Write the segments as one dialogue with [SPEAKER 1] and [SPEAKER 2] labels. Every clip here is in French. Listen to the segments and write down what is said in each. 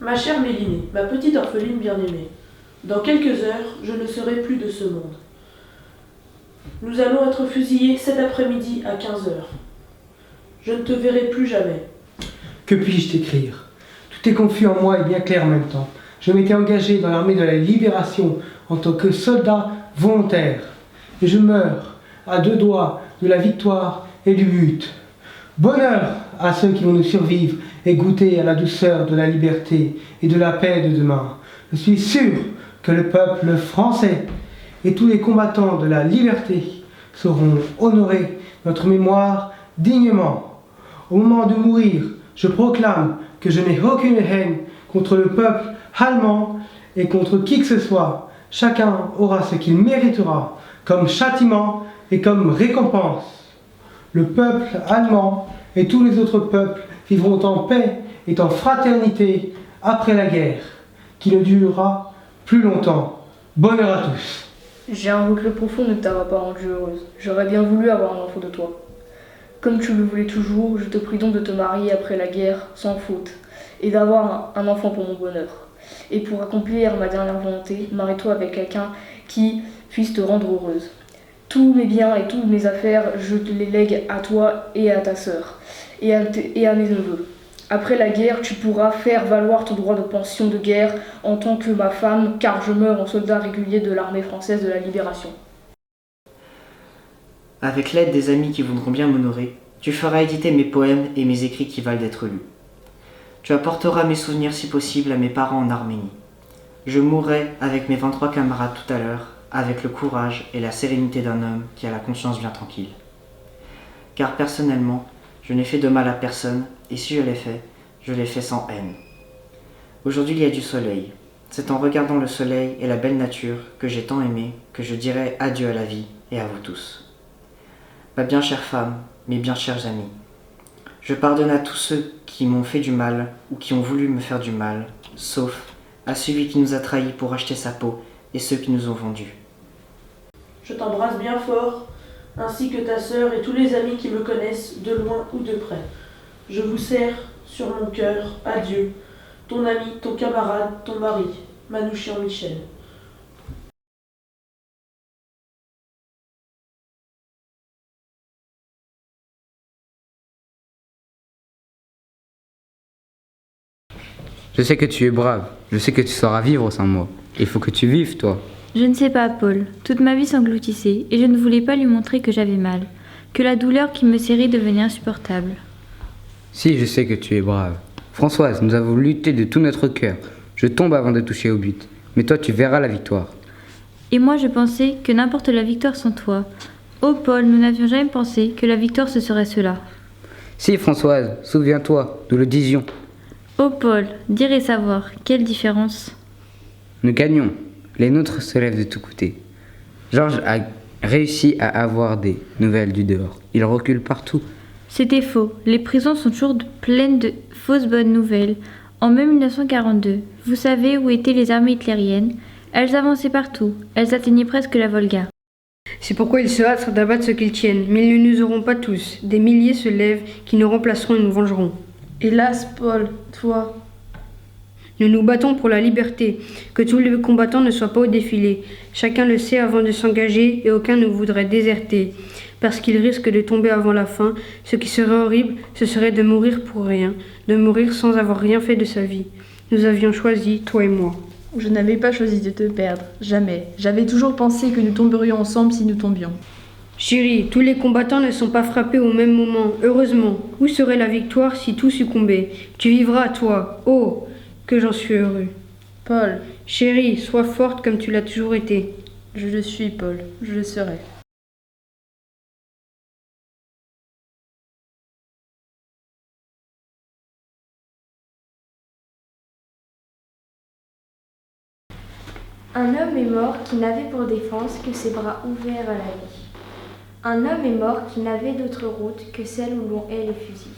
[SPEAKER 1] Ma chère Mélinée, ma petite orpheline bien-aimée, dans quelques heures, je ne serai plus de ce monde. Nous allons être fusillés cet après-midi à 15 heures. Je ne te verrai plus jamais.
[SPEAKER 2] Que puis-je t'écrire? Tout est confus en moi et bien clair en même temps. Je m'étais engagé dans l'armée de la libération en tant que soldat volontaire. Et je meurs à 2 doigts de la victoire et du but. Bonheur à ceux qui vont nous survivre et goûter à la douceur de la liberté et de la paix de demain. Je suis sûr que le peuple français et tous les combattants de la liberté sauront honorer notre mémoire dignement. Au moment de mourir, je proclame que je n'ai aucune haine contre le peuple allemand et contre qui que ce soit. Chacun aura ce qu'il méritera comme châtiment et comme récompense. Le peuple allemand et tous les autres peuples vivront en paix et en fraternité après la guerre, qui ne durera plus longtemps. Bonheur à tous.
[SPEAKER 3] J'ai un regret profond de ne t'avoir pas rendue heureuse. J'aurais bien voulu avoir un enfant de toi. Comme tu le voulais toujours, je te prie donc de te marier après la guerre, sans faute, et d'avoir un enfant pour mon bonheur. Et pour accomplir ma dernière volonté, marie-toi avec quelqu'un qui puisse te rendre heureuse. Tous mes biens et toutes mes affaires, je te les lègue à toi et à ta sœur, et à mes neveux. Après la guerre, tu pourras faire valoir ton droit de pension de guerre en tant que ma femme, car je meurs en soldat régulier de l'armée française de la Libération.
[SPEAKER 4] Avec l'aide des amis qui voudront bien m'honorer, tu feras éditer mes poèmes et mes écrits qui valent d'être lus. Tu apporteras mes souvenirs si possible à mes parents en Arménie. Je mourrai avec mes 23 camarades tout à l'heure, avec le courage et la sérénité d'un homme qui a la conscience bien tranquille. Car personnellement, je n'ai fait de mal à personne, et si je l'ai fait sans haine. Aujourd'hui il y a du soleil. C'est en regardant le soleil et la belle nature que j'ai tant aimé que je dirai adieu à la vie et à vous tous. Ma bien chère femme, mes bien chers amis, je pardonne à tous ceux qui m'ont fait du mal ou qui ont voulu me faire du mal, sauf à celui qui nous a trahis pour acheter sa peau et ceux qui nous ont vendus.
[SPEAKER 1] Je t'embrasse bien fort, ainsi que ta sœur et tous les amis qui me connaissent, de loin ou de près. Je vous serre sur mon cœur, adieu, ton ami, ton camarade, ton mari, Manouchian Michel.
[SPEAKER 5] Je sais que tu es brave, je sais que tu sauras vivre sans moi. Il faut que tu vives, toi.
[SPEAKER 6] Je ne sais pas, Paul. Toute ma vie s'engloutissait et je ne voulais pas lui montrer que j'avais mal, que la douleur qui me serrait devenait insupportable.
[SPEAKER 5] Si, je sais que tu es brave. Françoise, nous avons lutté de tout notre cœur. Je tombe avant de toucher au but. Mais toi, tu verras la victoire.
[SPEAKER 6] Et moi, je pensais que n'importe la victoire sans toi. Oh, Paul, nous n'avions jamais pensé que la victoire ce serait cela.
[SPEAKER 5] Si, Françoise, souviens-toi, nous le disions.
[SPEAKER 6] Oh, Paul, dire et savoir, quelle différence.
[SPEAKER 5] Nous gagnons. Les nôtres se lèvent de tous côtés. Georges a réussi à avoir des nouvelles du dehors. Il recule partout.
[SPEAKER 6] C'était faux. Les prisons sont toujours pleines de fausses bonnes nouvelles. En mai 1942, vous savez où étaient les armées hitlériennes? Elles avançaient partout. Elles atteignaient presque la Volga.
[SPEAKER 7] C'est pourquoi ils se hâtent d'abattre ceux qu'ils tiennent. Mais ils ne nous auront pas tous. Des milliers se lèvent qui nous remplaceront et nous vengeront.
[SPEAKER 3] Hélas, Paul, toi...
[SPEAKER 7] Nous nous battons pour la liberté, que tous les combattants ne soient pas au défilé. Chacun le sait avant de s'engager et aucun ne voudrait déserter, parce qu'il risque de tomber avant la fin. Ce qui serait horrible, ce serait de mourir pour rien, de mourir sans avoir rien fait de sa vie. Nous avions choisi, toi et moi.
[SPEAKER 8] Je n'avais pas choisi de te perdre, jamais. J'avais toujours pensé que nous tomberions ensemble si nous tombions.
[SPEAKER 7] Chérie, tous les combattants ne sont pas frappés au même moment, heureusement. Où serait la victoire si tout succombait? Tu vivras, toi. Oh, que j'en suis heureux.
[SPEAKER 8] Paul.
[SPEAKER 7] Chérie, sois forte comme tu l'as toujours été.
[SPEAKER 8] Je le suis, Paul. Je le serai.
[SPEAKER 9] Un homme est mort qui n'avait pour défense que ses bras ouverts à la vie. Un homme est mort qui n'avait d'autre route que celle où l'on hait les fusils.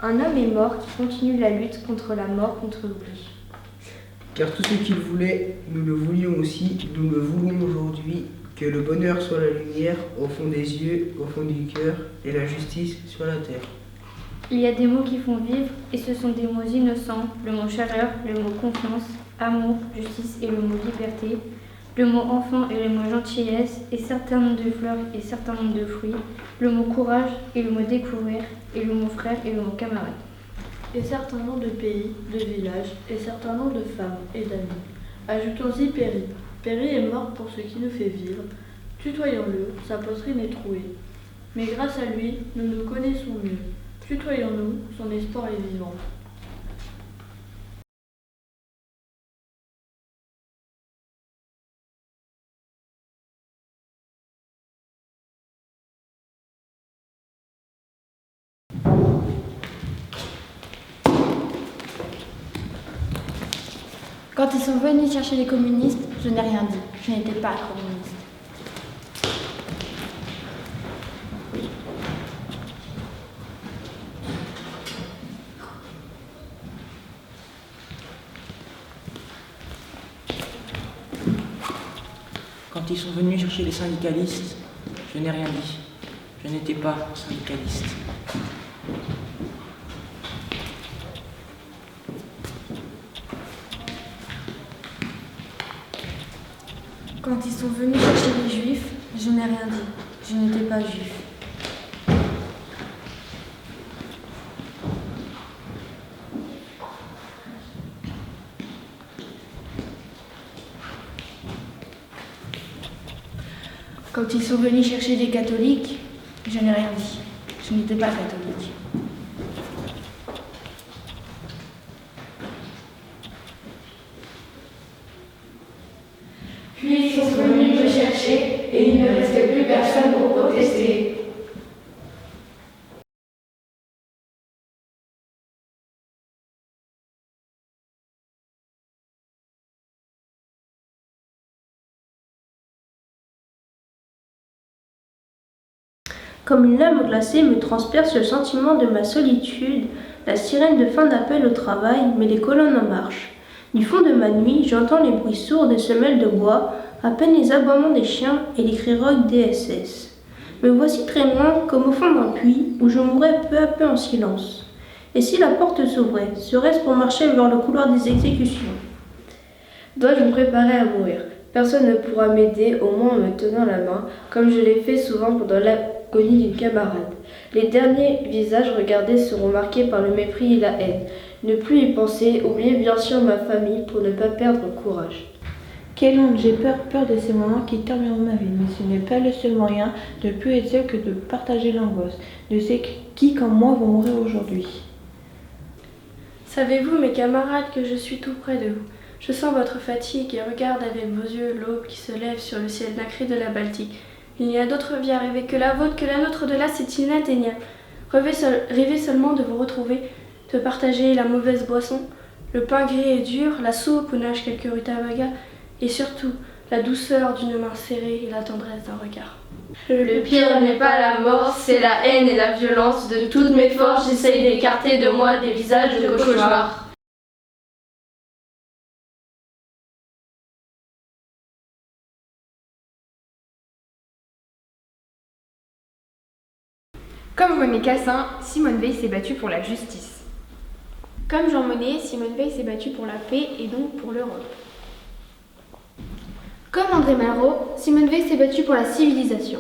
[SPEAKER 9] Un homme est mort qui continue la lutte contre la mort, contre l'oubli.
[SPEAKER 10] Car tout ce qu'il voulait, nous le voulions aussi, nous le voulons aujourd'hui, que le bonheur soit la lumière au fond des yeux, au fond du cœur, et la justice sur la terre.
[SPEAKER 9] Il y a des mots qui font vivre, et ce sont des mots innocents, le mot chaleur, le mot confiance, amour, justice et le mot liberté, le mot enfant et le mot gentillesse, et certain nombre de fleurs et certain nombre de fruits, le mot courage et le mot découvert, et le mot frère et le mot camarade.
[SPEAKER 1] Et certain nombre de pays, de villages, et certain nombre de femmes et d'amis. Ajoutons-y Péri. Péri est mort pour ce qui nous fait vivre. Tutoyons-le, sa poitrine est trouée. Mais grâce à lui, nous nous connaissons mieux. Tutoyons-nous, son espoir est vivant.
[SPEAKER 11] Quand ils sont venus chercher les communistes, je n'ai rien dit. Je n'étais pas communiste.
[SPEAKER 12] Quand ils sont venus chercher les syndicalistes, je n'ai rien dit. Je n'étais pas syndicaliste.
[SPEAKER 11] Quand ils sont venus chercher les juifs, je n'ai rien dit. Je n'étais pas juif. Quand ils sont venus chercher les catholiques, je n'ai rien dit. Je n'étais pas catholique.
[SPEAKER 13] Puis ils sont venus me chercher et il ne restait plus personne pour protester.
[SPEAKER 14] Comme une lame glacée me transperce le sentiment de ma solitude, la sirène de fin d'appel au travail met les colonnes en marche. Du fond de ma nuit, j'entends les bruits sourds des semelles de bois, à peine les aboiements des chiens et les cris rocs des SS. Me voici très loin, comme au fond d'un puits, où je mourrais peu à peu en silence. Et si la porte s'ouvrait, serait-ce pour marcher vers le couloir des exécutions?
[SPEAKER 15] Dois-je me préparer à mourir? Personne ne pourra m'aider, au moins en me tenant la main, comme je l'ai fait souvent pendant l'agonie d'une camarade. Les derniers visages regardés seront marqués par le mépris et la haine. Ne plus y penser, oublier bien sûr ma famille pour ne pas perdre courage.
[SPEAKER 16] Quelle honte, j'ai peur de ces moments qui termineront ma vie, mais ce n'est pas le seul moyen de ne plus être seul que de partager l'angoisse de ceux qui, comme moi, vont mourir aujourd'hui.
[SPEAKER 17] Savez-vous, mes camarades, que je suis tout près de vous. Je sens votre fatigue et regarde avec vos yeux l'aube qui se lève sur le ciel nacré de la Baltique. Il n'y a d'autre vie à rêver que la vôtre, que la nôtre, de là c'est inatteignable. Rêvez seulement de vous retrouver, de partager la mauvaise boisson, le pain gris et dur, la soupe où nage quelques rutabagas, et surtout la douceur d'une main serrée et la tendresse d'un regard.
[SPEAKER 13] Le pire n'est pas la mort, c'est la haine et la violence. De toutes mes forces, j'essaye d'écarter de moi des visages de cauchemar.
[SPEAKER 18] Comme René Cassin, Simone Veil s'est battue pour la justice.
[SPEAKER 19] Comme Jean Monnet, Simone Veil s'est battue pour la paix et donc pour l'Europe.
[SPEAKER 9] Comme André Malraux, Simone Veil s'est battue pour la civilisation.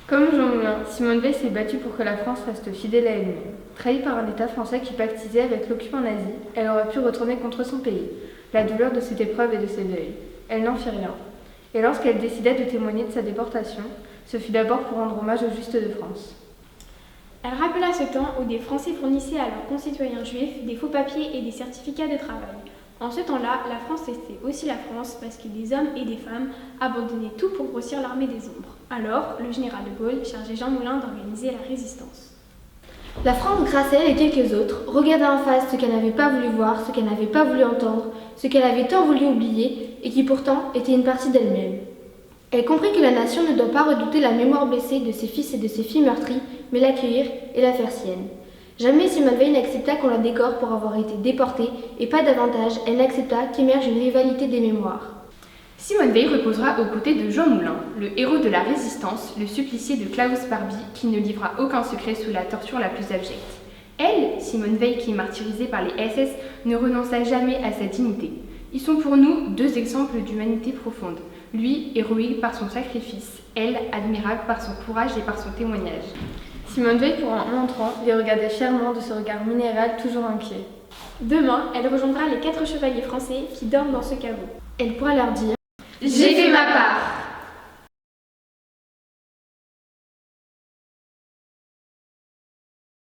[SPEAKER 18] Comme Jean Moulin, Simone Veil s'est battue pour que la France reste fidèle à elle-même. Trahie par un État français qui pactisait avec l'occupant nazi, elle aurait pu retourner contre son pays. La douleur de cette épreuve et de ses deuils. Elle n'en fit rien. Et lorsqu'elle décida de témoigner de sa déportation, ce fut d'abord pour rendre hommage aux Justes de France.
[SPEAKER 19] Elle rappela ce temps où des Français fournissaient à leurs concitoyens juifs des faux papiers et des certificats de travail. En ce temps-là, la France restait aussi la France parce que des hommes et des femmes abandonnaient tout pour grossir l'armée des ombres. Alors, le général de Gaulle chargeait Jean Moulin d'organiser la résistance.
[SPEAKER 9] La France, grâce à elle et quelques autres, regardait en face ce qu'elle n'avait pas voulu voir, ce qu'elle n'avait pas voulu entendre, ce qu'elle avait tant voulu oublier et qui pourtant était une partie d'elle-même. Elle comprit que la nation ne doit pas redouter la mémoire blessée de ses fils et de ses filles meurtris, mais l'accueillir et la faire sienne. Jamais Simone Veil n'accepta qu'on la décore pour avoir été déportée, et pas davantage, elle n'accepta qu'émerge une rivalité des mémoires.
[SPEAKER 18] Simone Veil reposera aux côtés de Jean Moulin, le héros de la résistance, le supplicié de Klaus Barbie, qui ne livra aucun secret sous la torture la plus abjecte. Elle, Simone Veil, qui est martyrisée par les SS, ne renonça jamais à sa dignité. Ils sont pour nous deux exemples d'humanité profonde. Lui, héroïque par son sacrifice, elle, admirable par son courage et par son témoignage.
[SPEAKER 15] Simone Veil, pour un entrant, les regardait fièrement de ce regard minéral toujours inquiet.
[SPEAKER 19] Demain, elle rejoindra les 4 chevaliers français qui dorment dans ce caveau.
[SPEAKER 15] Elle pourra leur dire
[SPEAKER 13] « J'ai fait ma part !»